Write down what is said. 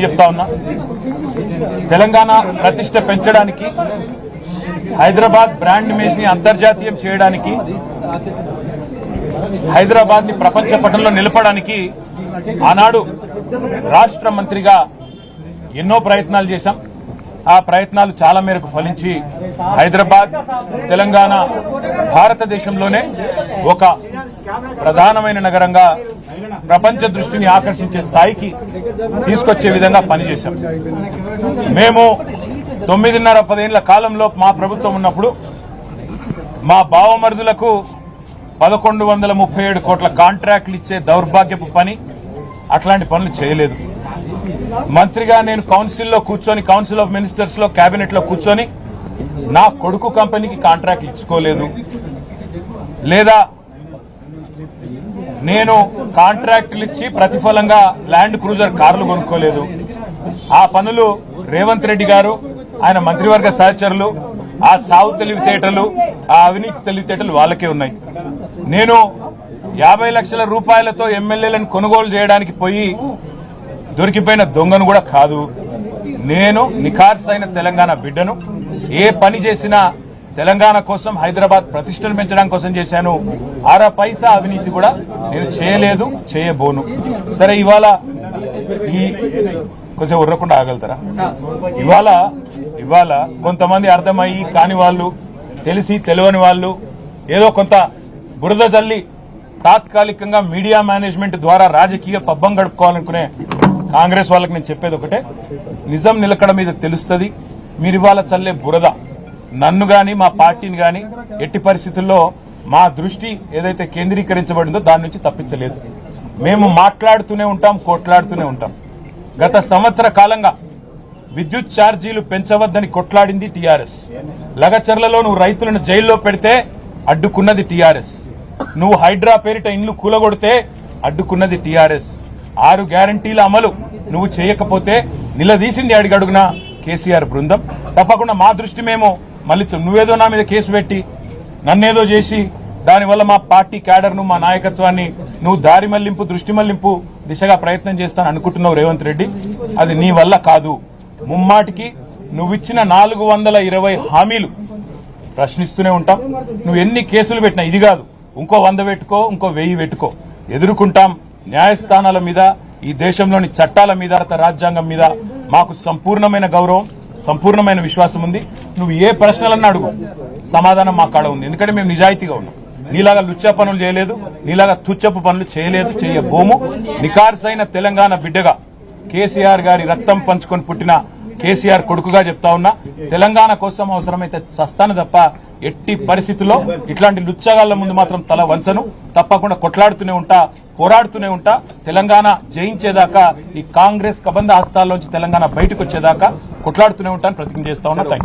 చెప్తా ఉన్నా, తెలంగాణ ప్రతిష్ట పెంచడానికి, హైదరాబాద్ బ్రాండ్ ఇమేజ్ ని అంతర్జాతీయం చేయడానికి, హైదరాబాద్ ని ప్రపంచ పటంలో నిలపడానికి ఆనాడు రాష్ట్ర మంత్రిగా ఎన్నో ప్రయత్నాలు చేశాం. ఆ ప్రయత్నాలు చాలా మేరకు ఫలించి హైదరాబాద్, తెలంగాణ భారతదేశంలోనే ఒక ప్రధానమైన నగరంగా ప్రపంచ దృష్టిని ఆకర్షించే స్థాయికి తీసుకొచ్చే విధంగా పనిచేశాం. మేము 9.5-10 ఏళ్ల కాలంలో మా ప్రభుత్వం ఉన్నప్పుడు మా బావమరుదులకు 1137 కోట్ల కాంట్రాక్టులు ఇచ్చే దౌర్భాగ్యపు పని, అట్లాంటి పనులు చేయలేదు. మంత్రిగా నేను కౌన్సిల్లో కూర్చొని, కౌన్సిల్ ఆఫ్ మినిస్టర్స్ లో, కేబినెట్ లో కూర్చొని నా కొడుకు కంపెనీకి కాంట్రాక్టులు ఇచ్చుకోలేదు, లేదా నేను కాంట్రాక్టులు ఇచ్చి ప్రతిఫలంగా ల్యాండ్ క్రూజర్ కార్లు కొనుక్కోలేదు. ఆ పనులు రేవంత్ రెడ్డి గారు, ఆయన మంత్రివర్గ సహచరులు, ఆ సాగు తెలివితేటలు, ఆ అవినీతి తెలివితేటలు వాళ్ళకే ఉన్నాయి. నేను 50 లక్షల రూపాయలతో ఎమ్మెల్యేలను కొనుగోలు చేయడానికి పోయి దొరికిపోయిన దొంగను కూడా కాదు. నేను నిఖార్సైన తెలంగాణ బిడ్డను. ఏ పని చేసినా తెలంగాణ కోసం, హైదరాబాద్ ప్రతిష్టను పెంచడం కోసం చేశాను. అర పైసా అవినీతి కూడా నేను చేయలేదు, చేయబోను. సరే, ఇవాళ ఈ కొంచెం ఉర్రకుండా ఆగలుగుతారా? ఇవాళ కొంతమంది అర్థమయ్యి కాని వాళ్ళు, తెలిసి తెలియని వాళ్ళు ఏదో కొంత బురద జల్లి తాత్కాలికంగా మీడియా మేనేజ్మెంట్ ద్వారా రాజకీయ పబ్బం గడుపుకోవాలనుకునే కాంగ్రెస్ వాళ్ళకి నేను చెప్పేది ఒకటే, నిజం నిలకడ మీద తెలుస్తుంది. మీరు ఇవాళ చల్లే బురద నన్ను గాని, మా పార్టీని గాని ఎట్టి పరిస్థితుల్లో మా దృష్టి ఏదైతే కేంద్రీకరించబడిందో దాని నుంచి తప్పించలేదు. మేము మాట్లాడుతూనే ఉంటాం, కొట్లాడుతూనే ఉంటాం. గత సంవత్సర కాలంగా విద్యుత్ ఛార్జీలు పెంచవద్దని కొట్లాడింది టీఆర్ఎస్. లగచర్లలో నువ్వు రైతులను జైల్లో పెడితే అడ్డుకున్నది టీఆర్ఎస్. నువ్వు హైడ్రా పేరిట ఇండ్లు కూలగొడితే అడ్డుకున్నది టీఆర్ఎస్. 6 గ్యారంటీల అమలు నువ్వు చేయకపోతే నిలదీసింది అడుగడుగున కేసీఆర్ బృందం. తప్పకుండా మా దృష్టి మేము మళ్ళీ, నువ్వేదో నా మీద కేసు పెట్టి నన్నేదో చేసి దానివల్ల మా పార్టీ క్యాడర్ను, మా నాయకత్వాన్ని నువ్వు దారి మళ్లింపు, దృష్టి మళ్లింపు దిశగా ప్రయత్నం చేస్తాను అనుకుంటున్నావు రేవంత్ రెడ్డి. అది నీ వల్ల కాదు. ముమ్మాటికి నువ్విచ్చిన 420 హామీలు ప్రశ్నిస్తూనే ఉంటాం. నువ్వు ఎన్ని కేసులు పెట్టినా, ఇది కాదు ఇంకో 100 పెట్టుకో, ఇంకో 1000 పెట్టుకో, ఎదుర్కొంటాం. న్యాయస్థానాల మీద, ఈ దేశంలోని చట్టాల మీద, రాజ్యాంగం మీద మాకు సంపూర్ణమైన గౌరవం, సంపూర్ణమైన విశ్వాసం ఉంది. నువ్వు ఏ ప్రశ్నలన్నా అడుగు, సమాధానం మా కాడ ఉంది. ఎందుకంటే మేము నిజాయితీగా ఉన్నాం. నీలాగా లుచ్చ పనులు చేయలేదు, నీలాగా తుచ్చపు పనులు చేయలేదు, చేయబోము. నిఖార్సైన తెలంగాణ బిడ్డగా, కేసీఆర్ గారి రక్తం పంచుకొని పుట్టిన కేసీఆర్ కొడుకుగా చెప్తా ఉన్నా, తెలంగాణ కోసం అవసరమైతే చస్తాను తప్ప ఎట్టి పరిస్థితుల్లో ఇట్లాంటి లుచ్చగాళ్ల ముందు మాత్రం తల వంచను. తప్పకుండా కొట్లాడుతూనే ఉంటా, పోరాడుతూనే ఉంటా. తెలంగాణ జయించేదాకా, ఈ కాంగ్రెస్ కబంధ హస్తాల్లోంచి తెలంగాణ బయటకు వచ్చేదాకా కొట్లాడుతూనే ఉంటాను, ప్రతిజ్ఞ చేస్తా ఉన్నా.